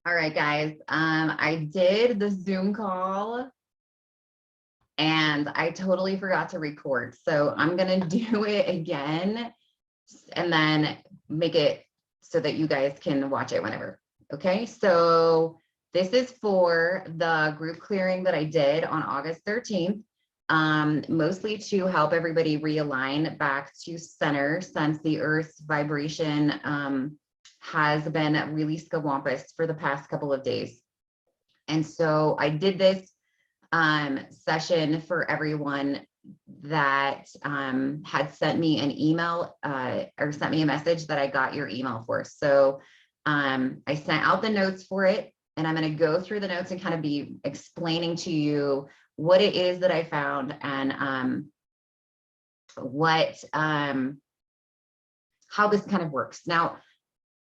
All right, guys. I did the Zoom call and I totally forgot to record. So I'm going to do it again and then make it so that you guys can watch it whenever. Okay. So this is for the group clearing that I did on August 13th, mostly to help everybody realign back to center since the Earth's vibration has been really scawampus for the past couple of days. And so I did this session for everyone that had sent me an email or sent me a message that I got your email for. So I sent out the notes for it, and I'm going to go through the notes and kind of be explaining to you what it is that I found and how this kind of works. Now,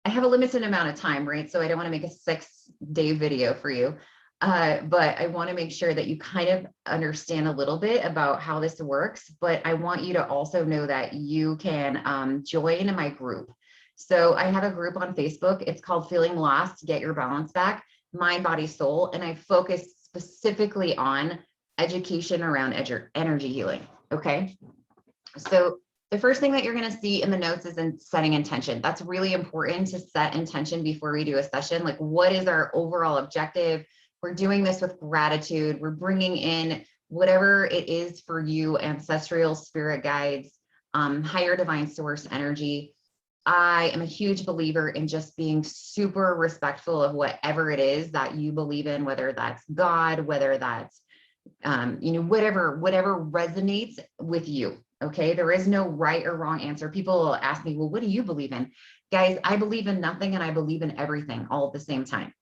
I have a limited amount of time, right? So I don't want to make a 6-day video for you. But I want to make sure that you kind of understand a little bit about how this works, but I want you to also know that you can join my group. So I have a group on Facebook. It's called Feeling Lost, Get Your Balance Back, Mind, Body, Soul. And I focus specifically on education around energy healing. Okay. So the first thing that you're going to see in the notes is in setting intention. That's really important to set intention before we do a session. Like, what is our overall objective? We're doing this with gratitude. We're bringing in whatever it is for you, ancestral spirit guides, higher divine source energy. I am a huge believer in just being super respectful of whatever it is that you believe in, whether that's God, whether that's, whatever resonates with you. Okay. There is no right or wrong answer. People ask me, well, what do you believe in? Guys, I believe in nothing and I believe in everything all at the same time.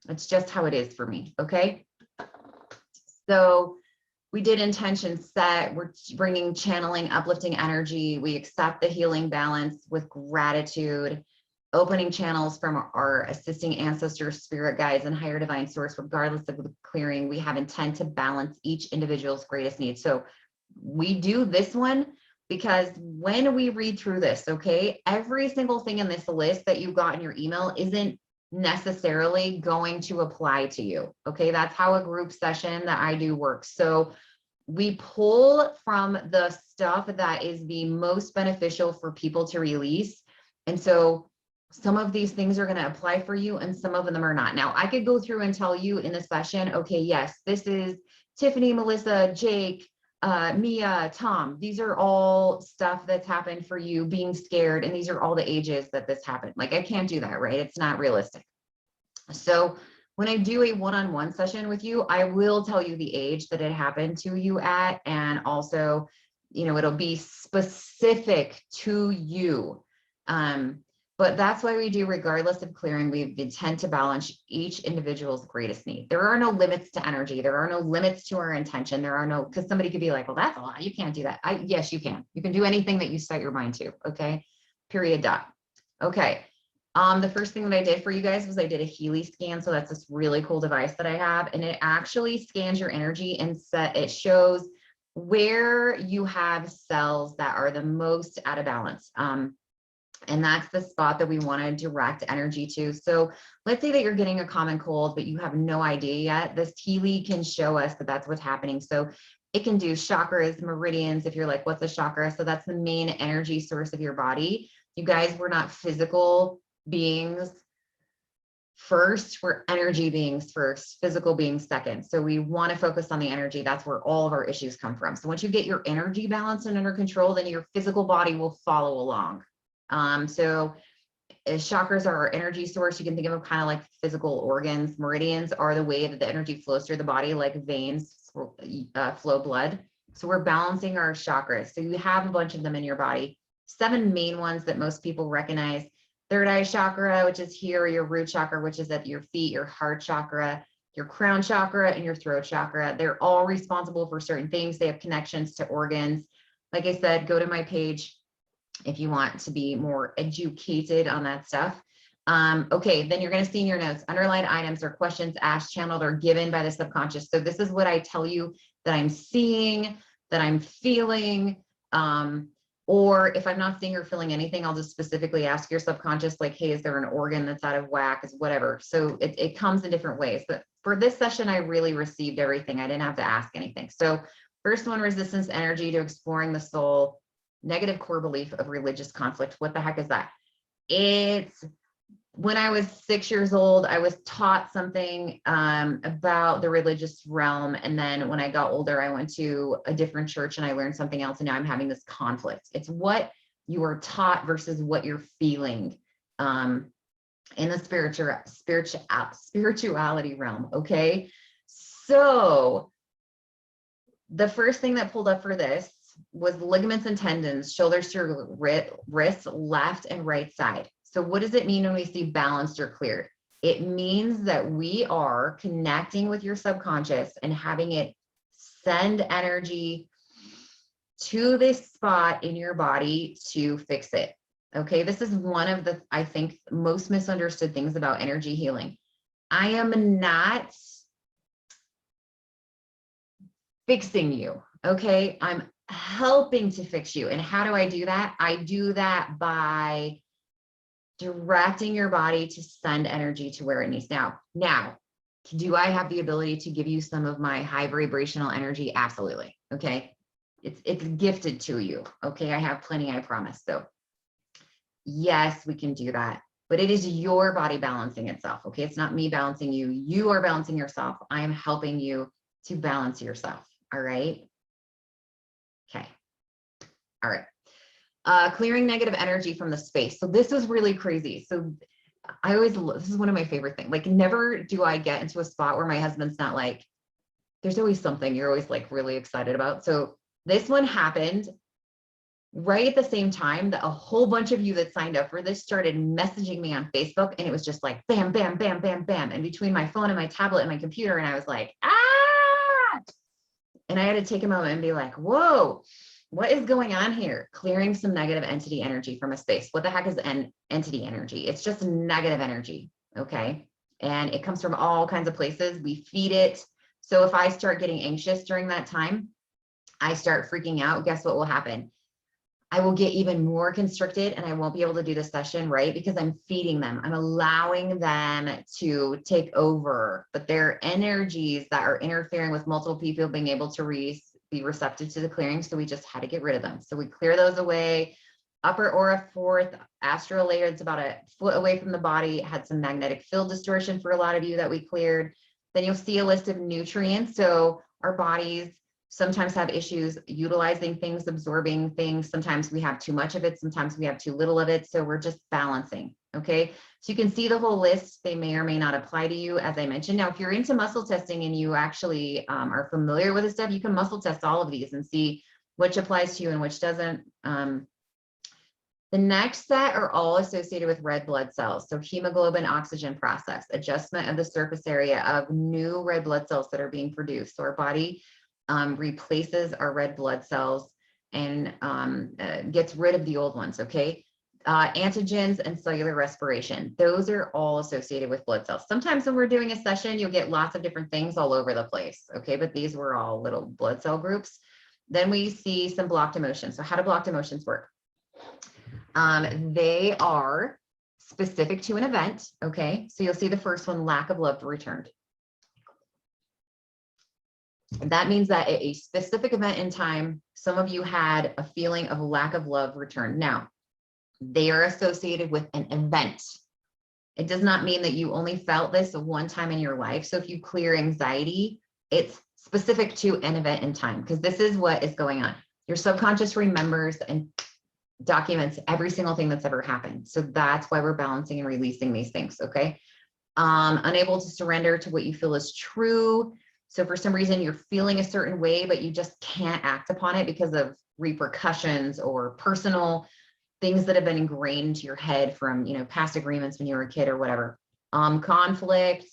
It's just how it is for me. Okay. So we did intention set. We're bringing channeling, uplifting energy. We accept the healing balance with gratitude, opening channels from our assisting ancestors, spirit guides, and higher divine source, regardless of the clearing. We have intent to balance each individual's greatest needs. So we do this one because when we read through this, okay, every single thing in this list that you got in your email isn't necessarily going to apply to you. Okay, that's how a group session that I do works. So we pull from the stuff that is the most beneficial for people to release. And so some of these things are going to apply for you and some of them are not. Now, I could go through and tell you in the session, okay, yes, this is Tiffany, Melissa, Jake, Mia, Tom. These are all stuff that's happened for you being scared. And these are all the ages that this happened. Like, I can't do that, right? It's not realistic. So when I do a one-on-one session with you, I will tell you the age that it happened to you at. And also, it'll be specific to you. But that's why we do, regardless of clearing, we intend to balance each individual's greatest need. There are no limits to energy. There are no limits to our intention. There are no, because somebody could be like, well, that's a lot. You can't do that. Yes, you can. You can do anything that you set your mind to. Okay. Period. Dot. Okay. The first thing that I did for you guys was I did a Healy scan. So that's this really cool device that I have, and it actually scans your energy and it shows where you have cells that are the most out of balance. And that's the spot that we want to direct energy to. So let's say that you're getting a common cold, but you have no idea yet. This Healy can show us that that's what's happening. So it can do chakras, meridians. If you're like, what's a chakra? So that's the main energy source of your body. You guys, we're not physical beings first, we're energy beings first, physical beings second. So we want to focus on the energy. That's where all of our issues come from. So once you get your energy balanced and under control, then your physical body will follow along. So chakras are our energy source. You can think of them kind of like physical organs. Meridians are the way that the energy flows through the body, like veins flow blood. So we're balancing our chakras. So you have a bunch of them in your body. 7 main ones that most people recognize: third eye chakra, which is here, your root chakra, which is at your feet, your heart chakra, your crown chakra, and your throat chakra. They're all responsible for certain things. They have connections to organs. Like I said, go to my page if you want to be more educated on that stuff. Okay, then you're going to see in your notes, underlined items or questions asked, channeled, or given by the subconscious. So this is what I tell you that I'm seeing, that I'm feeling. Or if I'm not seeing or feeling anything, I'll just specifically ask your subconscious, like, hey, is there an organ that's out of whack? Is whatever. So it comes in different ways. But for this session, I really received everything. I didn't have to ask anything. So first one, resistance energy to exploring the soul, negative core belief of religious conflict. What the heck is that? It's when I was 6 years old, I was taught something about the religious realm. And then when I got older, I went to a different church and I learned something else. And now I'm having this conflict. It's what you are taught versus what you're feeling in the spirituality realm. Okay. So the first thing that pulled up for this was ligaments and tendons, shoulders to wrists, left and right side. So what does it mean when we see balanced or cleared? It means that we are connecting with your subconscious and having it send energy to this spot in your body to fix it. Okay, this is one of the, I think, most misunderstood things about energy healing. I am not fixing you, okay? I'm helping to fix you. And how do I do that? I do that by directing your body to send energy to where it needs. Now, do I have the ability to give you some of my high vibrational energy? Absolutely. Okay. It's gifted to you. Okay. I have plenty, I promise. So yes, we can do that, but it is your body balancing itself. Okay. It's not me balancing you. You are balancing yourself. I am helping you to balance yourself. All right. Okay. All right. Clearing negative energy from the space. So this was really crazy. So I always, this is one of my favorite things. Like, never do I get into a spot where my husband's not like, there's always something you're always like really excited about. So this one happened right at the same time that a whole bunch of you that signed up for this started messaging me on Facebook. And it was just like, bam, bam, bam, bam, bam. And between my phone and my tablet and my computer. And I was like, ah, and I had to take a moment and be like, whoa, what is going on here? Clearing some negative entity energy from a space. What the heck is entity energy? It's just negative energy, okay? And it comes from all kinds of places. We feed it. So if I start getting anxious during that time, I start freaking out, guess what will happen? I will get even more constricted and I won't be able to do the session, right? Because I'm feeding them. I'm allowing them to take over, but they're energies that are interfering with multiple people being able to be receptive to the clearing. So we just had to get rid of them. So we clear those away. Upper aura fourth, astral layer, it's about a foot away from the body, had some magnetic field distortion for a lot of you that we cleared. Then you'll see a list of nutrients. So our bodies sometimes have issues utilizing things, absorbing things. Sometimes we have too much of it. Sometimes we have too little of it. So we're just balancing. Okay. So you can see the whole list. They may or may not apply to you, as I mentioned. Now, if you're into muscle testing and you actually are familiar with this stuff, you can muscle test all of these and see which applies to you and which doesn't. The next set are all associated with red blood cells. So hemoglobin oxygen process, adjustment of the surface area of new red blood cells that are being produced. So our body replaces our red blood cells and gets rid of the old ones, okay? Antigens and cellular respiration. Those are all associated with blood cells. Sometimes when we're doing a session, you'll get lots of different things all over the place, okay? But these were all little blood cell groups. Then we see some blocked emotions. So how do blocked emotions work? They are specific to an event, okay? So you'll see the first one, lack of love returned. That means that at a specific event in time, some of you had a feeling of lack of love returned. Now, they are associated with an event. It does not mean that you only felt this one time in your life. So if you clear anxiety, it's specific to an event in time, because this is what is going on. Your subconscious remembers and documents every single thing that's ever happened. So that's why we're balancing and releasing these things, okay? Unable to surrender to what you feel is true. So for some reason you're feeling a certain way, but you just can't act upon it because of repercussions or personal things that have been ingrained into your head from, past agreements when you were a kid or whatever. Conflict,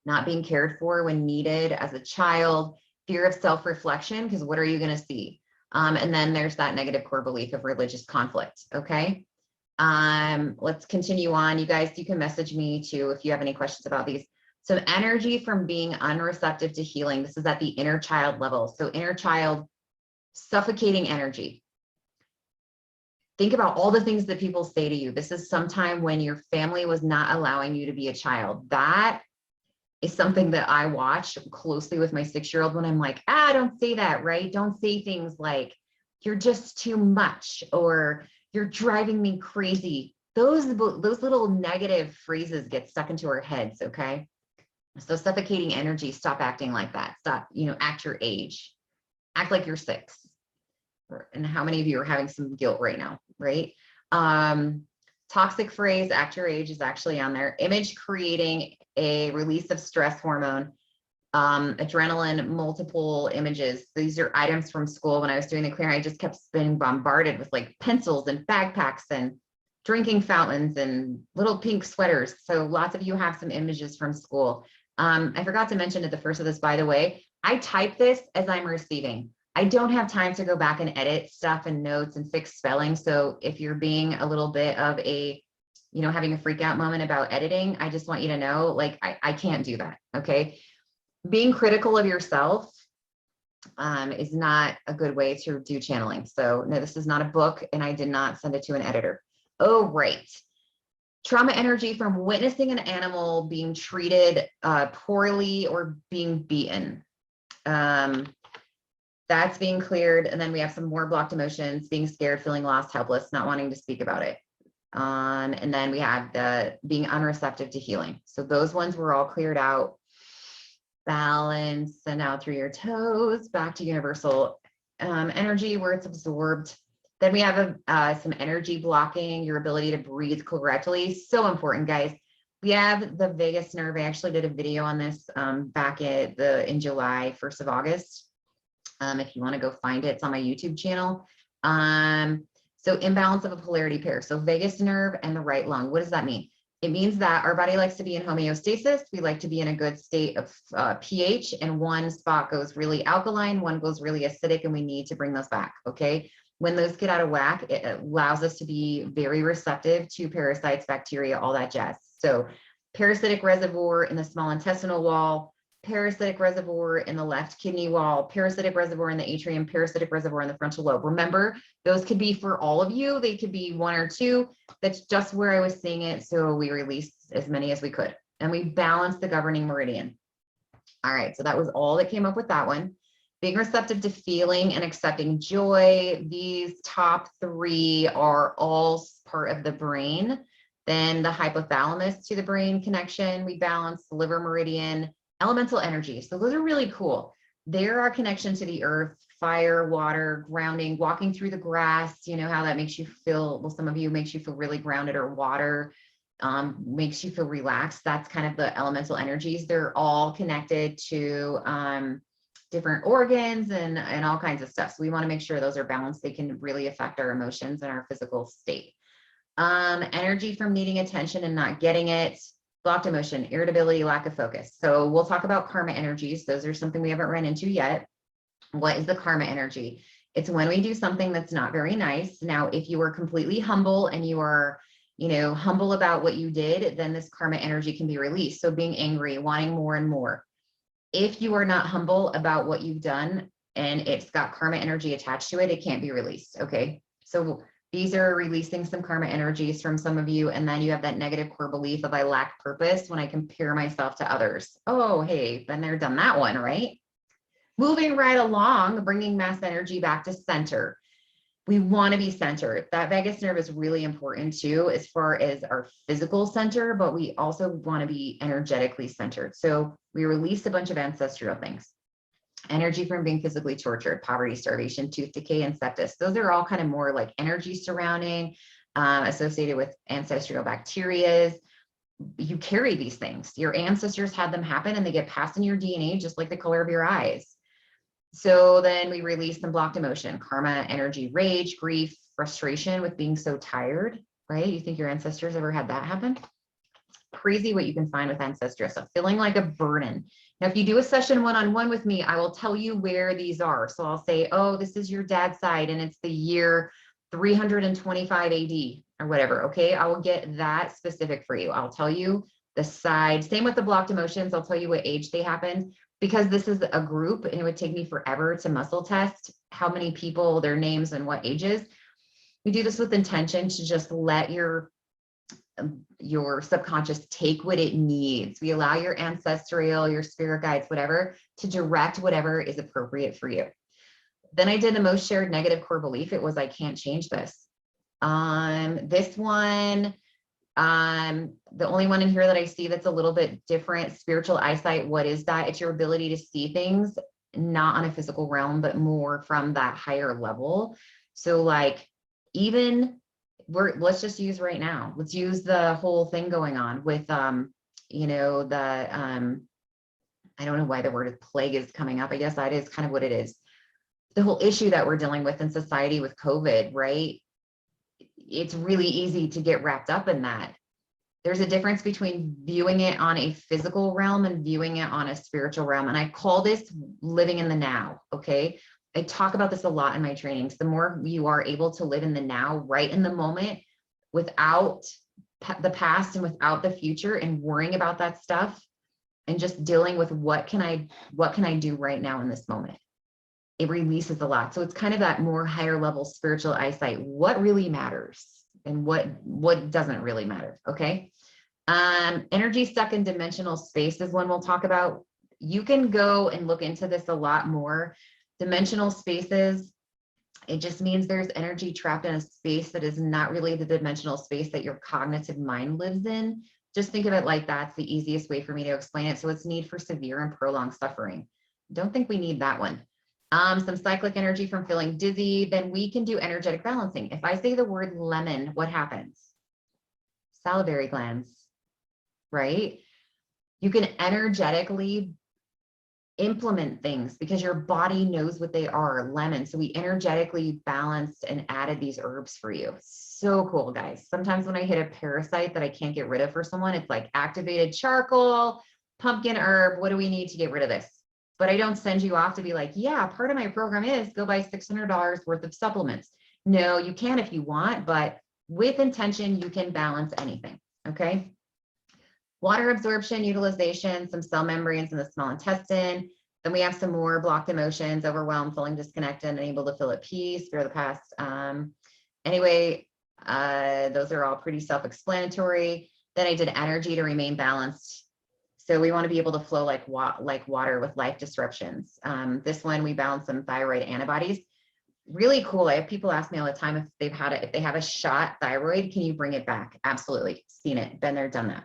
not being cared for when needed as a child, fear of self-reflection, because what are you going to see? And then there's that negative core belief of religious conflict. Okay. Let's continue on. You guys, you can message me too if you have any questions about these. So energy from being unreceptive to healing. This is at the inner child level. So inner child, suffocating energy. Think about all the things that people say to you. This is sometime when your family was not allowing you to be a child. That is something that I watch closely with my 6-year-old when I'm like, don't say that, right? Don't say things like, you're just too much, or you're driving me crazy. Those little negative phrases get stuck into our heads, okay? So suffocating energy, stop acting like that. Stop, act your age. Act like you're 6. And how many of you are having some guilt right now, right? Toxic phrase, act your age, is actually on there. Image creating a release of stress hormone, adrenaline, multiple images. These are items from school. When I was doing the clearing, I just kept being bombarded with like pencils and backpacks and drinking fountains and little pink sweaters. So lots of you have some images from school. I forgot to mention at the first of this, by the way, I type this as I'm receiving. I don't have time to go back and edit stuff and notes and fix spelling. So if you're being a little bit of a, having a freak out moment about editing, I just want you to know, like, I can't do that. Okay. Being critical of yourself is not a good way to do channeling. So no, this is not a book, and I did not send it to an editor. Oh, right. Trauma energy from witnessing an animal being treated poorly or being beaten. That's being cleared. And then we have some more blocked emotions: being scared, feeling lost, helpless, not wanting to speak about it. And then we have the being unreceptive to healing. So those ones were all cleared out. Balance, and out through your toes, back to universal energy where it's absorbed. Then we have some energy blocking your ability to breathe correctly. So important, guys. We have the vagus nerve. I actually did a video on this back in July, 1st of August. If you want to go find it, it's on my YouTube channel. So imbalance of a polarity pair. So vagus nerve and the right lung. What does that mean? It means that our body likes to be in homeostasis. We like to be in a good state of pH, and one spot goes really alkaline, one goes really acidic, and we need to bring those back, okay? When those get out of whack, it allows us to be very receptive to parasites, bacteria, all that jazz. So parasitic reservoir in the small intestinal wall, parasitic reservoir in the left kidney wall, parasitic reservoir in the atrium, parasitic reservoir in the frontal lobe. Remember, those could be for all of you. They could be 1 or 2. That's just where I was seeing it. So we released as many as we could, and we balanced the governing meridian. All right, so that was all that came up with that one. Being receptive to feeling and accepting joy. These top 3 are all part of the brain. Then the hypothalamus to the brain connection, we balance the liver meridian. Elemental energy. So those are really cool. They're our connection to the earth, fire, water, grounding, walking through the grass. You know how that makes you feel, well, some of you makes you feel really grounded, or water makes you feel relaxed. That's kind of the elemental energies. They're all connected to different organs and all kinds of stuff. So we want to make sure those are balanced. They can really affect our emotions and our physical state. Energy from needing attention and not getting it. Blocked emotion, irritability, lack of focus. So we'll talk about karma energies. Those are something we haven't run into yet. What is the karma energy? It's when we do something that's not very nice. Now, if you are completely humble and you are, humble about what you did, then this karma energy can be released. So being angry, wanting more and more. If you are not humble about what you've done and it's got karma energy attached to it, it can't be released. Okay. So these are releasing some karma energies from some of you. And then you have that negative core belief of I lack purpose when I compare myself to others. Oh, hey, been there, done that one, right? Moving right along, bringing mass energy back to center. We want to be centered. That vagus nerve is really important too, as far as our physical center, but we also want to be energetically centered. So we release a bunch of ancestral things. Energy from being physically tortured, poverty, starvation, tooth decay, and sepsis. Those are all kind of more like energy surrounding, associated with ancestral bacteria. You carry these things. Your ancestors had them happen, and they get passed in your DNA, just like the color of your eyes. So then we release some blocked emotion, karma, energy, rage, grief, frustration with being so tired, right? You think your ancestors ever had that happen? Crazy what you can find with ancestral stuff, feeling like a burden. Now, if you do a session one-on-one with me, I will tell you where these are. So I'll say, oh, this is your dad's side, and it's the year 325 AD or whatever. Okay, I will get that specific for you. I'll tell you the side. Same with the blocked emotions. I'll tell you what age they happened, because this is a group and it would take me forever to muscle test how many people, their names and what ages. We do this with intention to just let your subconscious take what it needs. We allow your ancestral, your spirit guides, whatever, to direct whatever is appropriate for you. Then I did the most shared negative core belief. It was, I can't change this. This one, the only one in here that I see that's a little bit different, spiritual eyesight. What is that? It's your ability to see things, not on a physical realm, but more from that higher level. So like, even let's just use right now. Let's use the whole thing going on with, you know, I don't know why the word plague is coming up. I guess that is kind of what it is. The whole issue that we're dealing with in society with COVID, right? It's really easy to get wrapped up in that. There's a difference between viewing it on a physical realm and viewing it on a spiritual realm. And I call this living in the now, okay? I talk about this a lot in my trainings. The more you are able to live in the now, right in the moment, without the past and without the future and worrying about that stuff, and just dealing with what can I do right now in this moment, it releases a lot. So it's kind of that more higher level spiritual eyesight. What really matters and what doesn't really matter, okay? Energy stuck in dimensional space is one we'll talk about. You can go and look into this a lot more. Dimensional spaces, it just means there's energy trapped in a space that is not really the dimensional space that your cognitive mind lives in. Just think of it like that's the easiest way for me to explain it. So it's need for severe and prolonged suffering. Don't think we need that one. Some cyclic energy from feeling dizzy, then we can do energetic balancing. If I say the word lemon, what happens? Salivary glands, right? You can energetically implement things because your body knows what they are. Lemon. So we energetically balanced and added these herbs for you. So cool, guys. Sometimes when I hit a parasite that I can't get rid of for someone, it's like activated charcoal, pumpkin herb. What do we need to get rid of this? But I don't send you off to be like, yeah, part of my program is go buy $600 worth of supplements. No, you can if you want, but with intention, you can balance anything. Okay. Water absorption, utilization, some cell membranes in the small intestine. Then we have some more blocked emotions, overwhelmed, feeling disconnected, unable to feel at peace, fear of the past. Anyway, those are all pretty self-explanatory. Then I did energy to remain balanced. So we want to be able to flow like water with life disruptions. This one, we balance some thyroid antibodies. Really cool. I have people ask me all the time if they have a shot thyroid, can you bring it back? Absolutely. Seen it, been there, done that.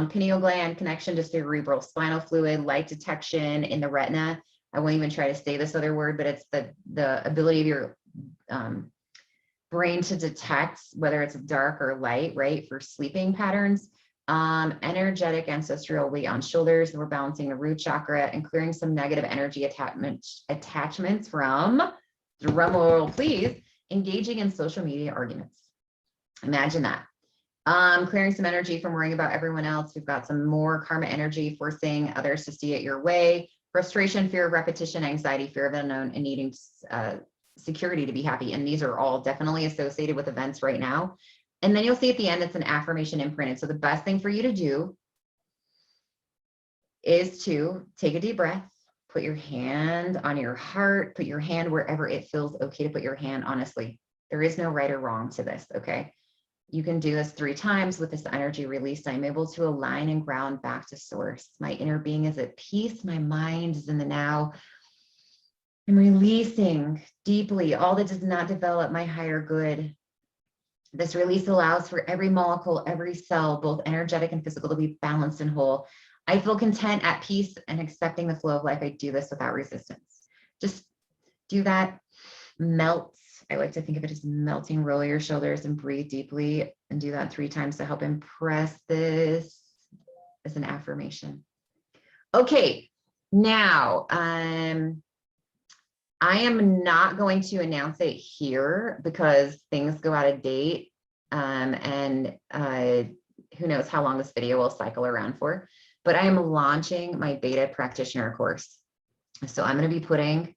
Pineal gland connection to cerebral spinal fluid, light detection in the retina. I won't even try to say this other word, but it's the ability of your brain to detect whether it's dark or light, right? For sleeping patterns. Energetic ancestral weight on shoulders. We're balancing the root chakra and clearing some negative energy attachments from, drum roll please, engaging in social media arguments. Imagine that. Clearing some energy from worrying about everyone else. We've got some more karma energy, forcing others to see it your way. Frustration, fear of repetition, anxiety, fear of unknown, and needing security to be happy. And these are all definitely associated with events right now. And then you'll see at the end, it's an affirmation imprinted. So the best thing for you to do is to take a deep breath, put your hand on your heart, put your hand wherever it feels okay to put your hand, honestly. There is no right or wrong to this, okay? You can do this 3 times with this energy release. I'm able to align and ground back to source. My inner being is at peace. My mind is in the now. I'm releasing deeply all that does not develop my higher good. This release allows for every molecule, every cell, both energetic and physical, to be balanced and whole. I feel content, at peace, and accepting the flow of life. I do this without resistance. Just do that. Melt. I like to think of it as melting. Roll your shoulders and breathe deeply, and do that 3 times to help impress this as an affirmation. Okay, now I am not going to announce it here because things go out of date, and who knows how long this video will cycle around for, but I am launching my beta practitioner course. So I'm going to be putting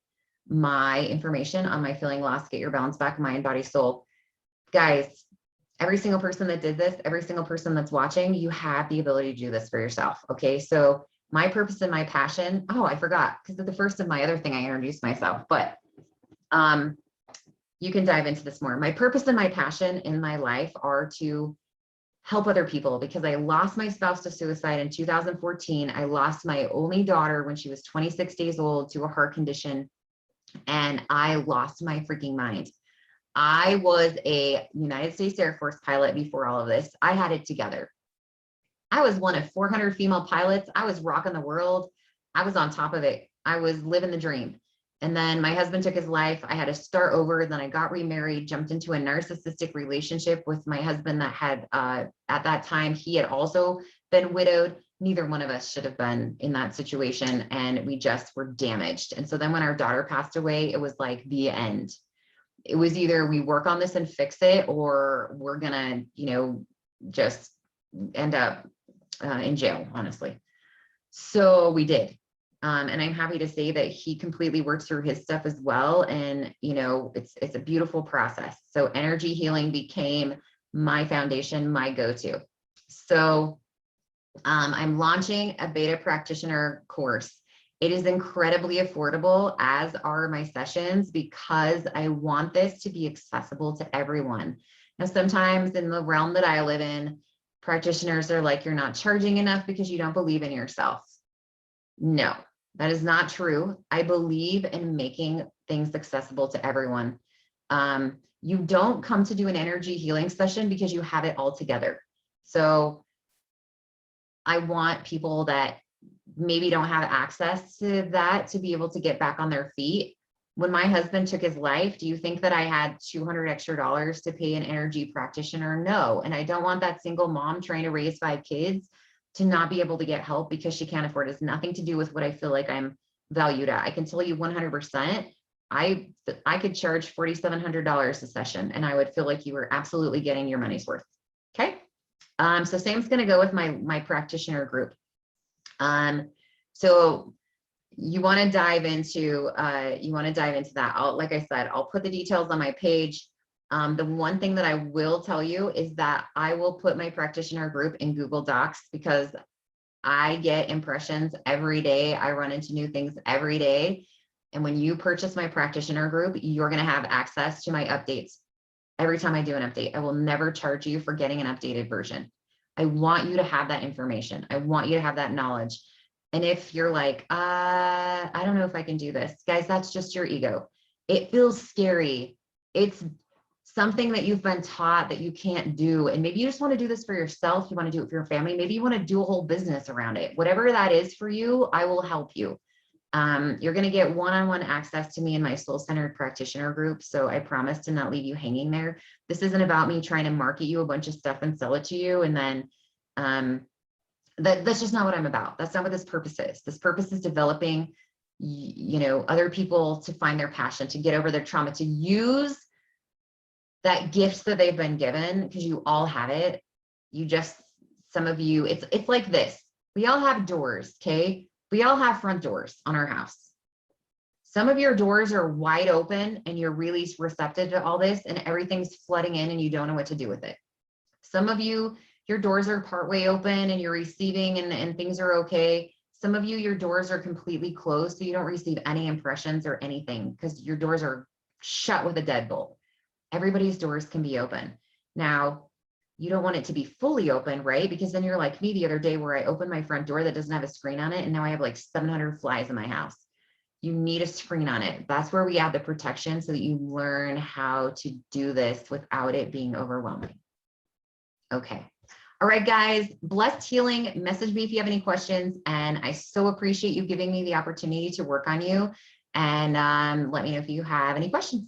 my information on my Feeling Lost, Get Your Balance Back, Mind, Body, Soul. Guys, every single person that did this, every single person that's watching, you have the ability to do this for yourself. Okay, so my purpose and my passion, oh, I forgot, because at the first of my other thing, I introduced myself, but you can dive into this more. My purpose and my passion in my life are to help other people, because I lost my spouse to suicide in 2014. I lost my only daughter when she was 26 days old to a heart condition, and I lost my freaking mind. I was a United States Air Force pilot before all of this. I had it together. I was one of 400 female pilots. I was rocking the world. I was on top of it. I was living the dream. And then my husband took his life. I had to start over. Then I got remarried, jumped into a narcissistic relationship with my husband that had, at that time, he had also been widowed. Neither one of us should have been in that situation. And we just were damaged. And so then when our daughter passed away, it was like the end. It was either we work on this and fix it, or we're gonna, just end up in jail, honestly. So we did. And I'm happy to say that he completely worked through his stuff as well. And, it's a beautiful process. So energy healing became my foundation, my go-to. So I'm launching a beta practitioner course. It is incredibly affordable, as are my sessions, because I want this to be accessible to everyone. Now, sometimes in the realm that I live in, practitioners are like, you're not charging enough because you don't believe in yourself. No, that is not true. I believe in making things accessible to everyone. You don't come to do an energy healing session because you have it all together. So I want people that maybe don't have access to that to be able to get back on their feet. When my husband took his life, do you think that I had $200 extra to pay an energy practitioner? No. And I don't want that single mom trying to raise 5 kids to not be able to get help because she can't afford it. It's nothing to do with what I feel like I'm valued at. I can tell you 100%, I could charge $4,700 a session, and I would feel like you were absolutely getting your money's worth. Okay. So same's going to go with my practitioner group. So you want to dive into that. Like I said, I'll put the details on my page. The one thing that I will tell you is that I will put my practitioner group in Google Docs, because I get impressions every day. I run into new things every day. And when you purchase my practitioner group, you're going to have access to my updates. Every time I do an update, I will never charge you for getting an updated version. I want you to have that information. I want you to have that knowledge. And if you're like, I don't know if I can do this, guys, that's just your ego. It feels scary. It's something that you've been taught that you can't do. And maybe you just want to do this for yourself. You want to do it for your family. Maybe you want to do a whole business around it. Whatever that is for you, I will help you. You're going to get one-on-one access to me in my soul-centered practitioner group. So I promise to not leave you hanging there. This isn't about me trying to market you a bunch of stuff and sell it to you. And then that's just not what I'm about. That's not what this purpose is. This purpose is developing, other people to find their passion, to get over their trauma, to use that gift that they've been given, because you all have it. Some of you, it's like this. We all have doors, okay? We all have front doors on our house. Some of your doors are wide open and you're really receptive to all this, and everything's flooding in and you don't know what to do with it. Some of you, your doors are partway open and you're receiving and things are okay. Some of you, your doors are completely closed, so you don't receive any impressions or anything because your doors are shut with a deadbolt. Everybody's doors can be open. Now, you don't want it to be fully open, right? Because then you're like me the other day where I opened my front door that doesn't have a screen on it, and now I have like 700 flies in my house. You need a screen on it. That's where we add the protection so that you learn how to do this without it being overwhelming. Okay. All right, guys, blessed healing. Message me if you have any questions. And I so appreciate you giving me the opportunity to work on you. And let me know if you have any questions.